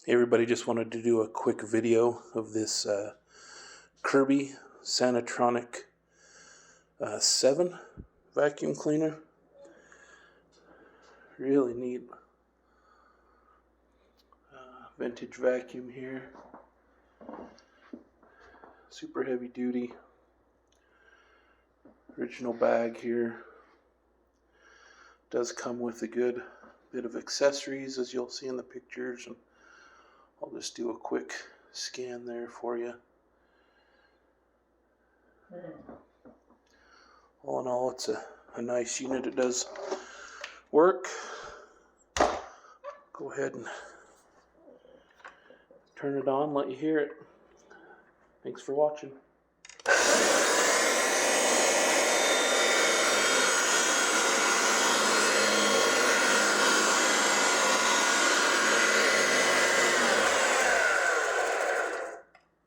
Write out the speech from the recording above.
Hey everybody, just wanted to do a quick video of this Kirby Sanitronic VII vacuum cleaner. Really neat vintage vacuum here. Super heavy duty. Original bag here. Does come with a good bit of accessories, as you'll see in the pictures, and I'll just do a quick scan there for you. All in all, it's a nice unit. It does work. Go ahead and turn it on, let you hear it. Thanks for watching.